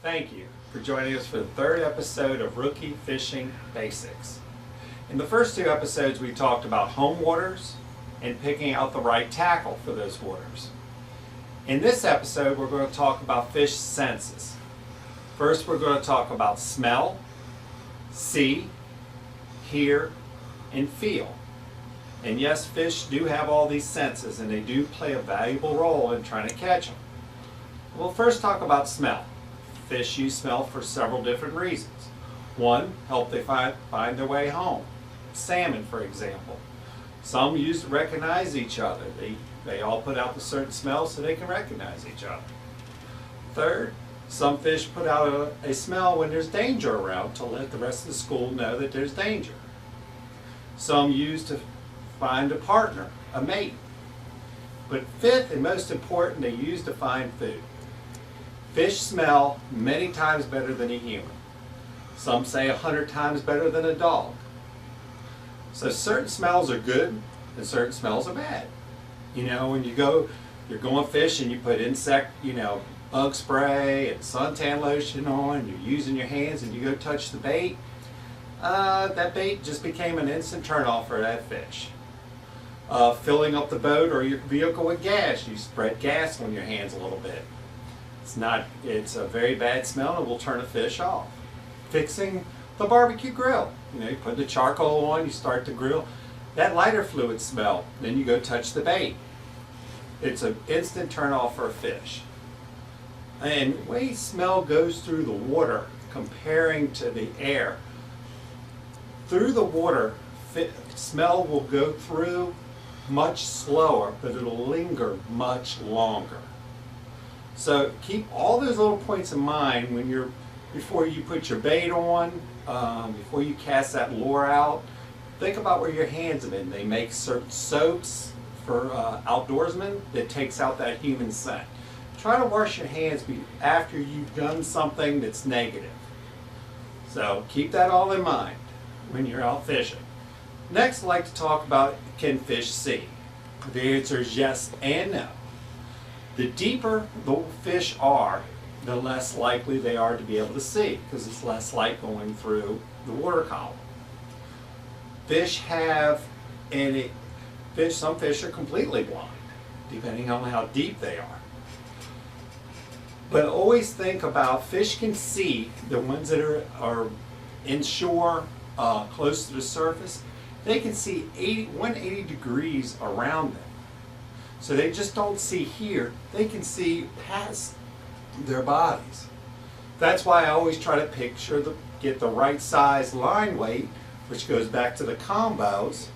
Thank you for joining us for the third episode of Rookie Fishing Basics. In the first two episodes, we talked about home waters and picking out the right tackle for those waters. In this episode, we're going to talk about fish senses. First, we're going to talk about smell, see, hear, and feel. And yes, fish do have all these senses, and they do play a valuable role in trying to catch them. We'll first talk about smell. Fish use smell for several different reasons. One, help they find their way home. Salmon, for example. Some use to recognize each other. They all put out a certain smell so they can recognize each other. Third, some fish put out a smell when there's danger around to let the rest of the school know that there's danger. Some use to find a partner, a mate. But fifth and most important, they use to find food. Fish smell many times better than a human. Some say 100 times better than a dog. So certain smells are good and certain smells are bad. You know, when you're going fish and you put bug spray and suntan lotion on, you're using your hands and you go touch the bait, that bait just became an instant turnoff for that fish. Filling up the boat or your vehicle with gas, you spread gas on your hands a little bit. It's a very bad smell and will turn a fish off. Fixing the barbecue grill. You put the charcoal on, you start the grill. That lighter fluid smell, then you go touch the bait. It's an instant turn off for a fish. And the way smell goes through the water comparing to the air, through the water, smell will go through much slower, but it'll linger much longer. So keep all those little points in mind before you put your bait on, before you cast that lure out. Think about where your hands have been. They make certain soaps for outdoorsmen that takes out that human scent. Try to wash your hands after you've done something that's negative. So keep that all in mind when you're out fishing. Next, I'd like to talk about, can fish see? The answer is yes and no. The deeper the fish are, the less likely they are to be able to see, because it's less light going through the water column. Some fish are completely blind, depending on how deep they are. But always think about, fish can see the ones that are inshore, close to the surface. They can see 180 degrees around them. So they just don't see here, they can see past their bodies. That's why I always try to get the right size line weight, which goes back to the combos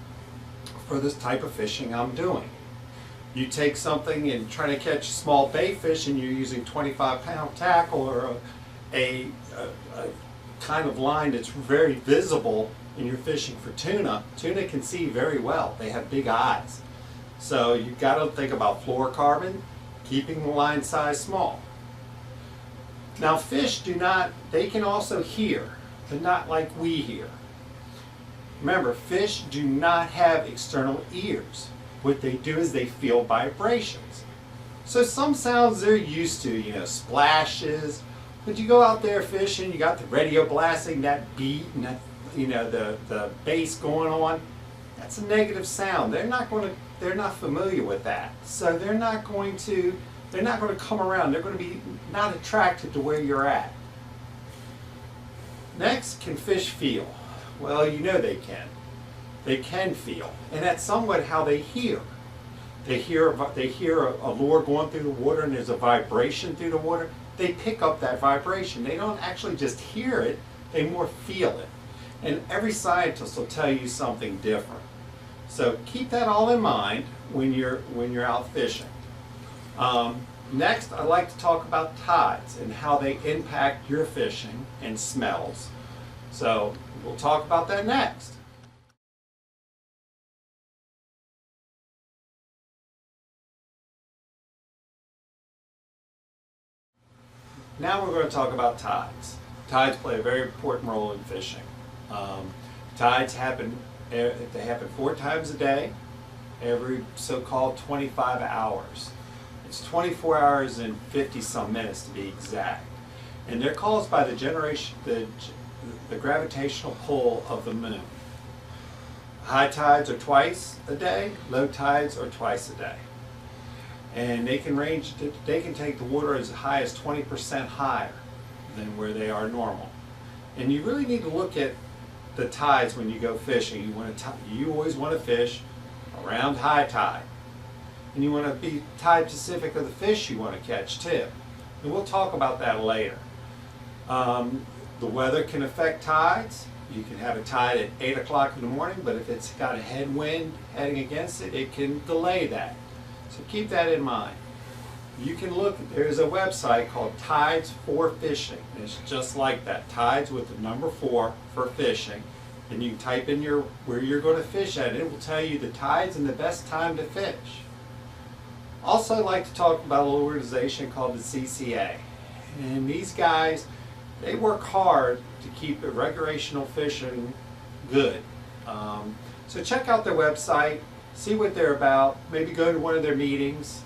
for this type of fishing I'm doing. You take something and try to catch a small bait fish and you're using 25-pound tackle or a kind of line that's very visible and you're fishing for tuna. Tuna can see very well. They have big eyes. So you've got to think about fluorocarbon, keeping the line size small. Now fish they can also hear, but not like we hear. Remember, fish do not have external ears. What they do is they feel vibrations. So some sounds they're used to, splashes. But you go out there fishing, you got the radio blasting, that beat, and that, the bass going on. That's a negative sound. They're not familiar with that. So they're not going to come around. They're going to be not attracted to where you're at. Next, can fish feel? Well, they can. They can feel. And that's somewhat how they hear. They hear a lure going through the water and there's a vibration through the water. They pick up that vibration. They don't actually just hear it, they more feel it. And every scientist will tell you something different. So keep that all in mind when you're out fishing. Next, I'd like to talk about tides and how they impact your fishing and smells. So we'll talk about that next. Now we're going to talk about tides. Tides play a very important role in fishing. Tides happen 4 times a day, every so-called 25 hours. It's 24 hours and 50 some minutes to be exact. And they're caused by the gravitational pull of the moon. High tides are twice a day, low tides are twice a day. And they can take the water as high as 20% higher than where they are normal. And you really need to look at the tides when you go fishing. You always want to fish around high tide. And you want to be tide specific of the fish you want to catch too. And we'll talk about that later. The weather can affect tides. You can have a tide at 8 o'clock in the morning, but if it's got a headwind heading against it, it can delay that. So keep that in mind. You can look, there's a website called Tides for Fishing. It's just like that, tides with the number 4 for fishing. And you type in where you're going to fish at, and it will tell you the tides and the best time to fish. Also, I'd like to talk about an organization called the CCA. And these guys, they work hard to keep recreational fishing good. So check out their website, see what they're about, maybe go to one of their meetings.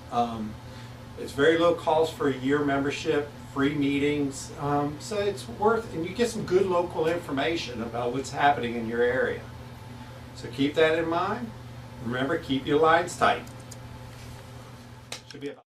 It's very low cost for a year membership, free meetings, so it's worth, and you get some good local information about what's happening in your area. So keep that in mind. Remember, keep your lines tight. Should be about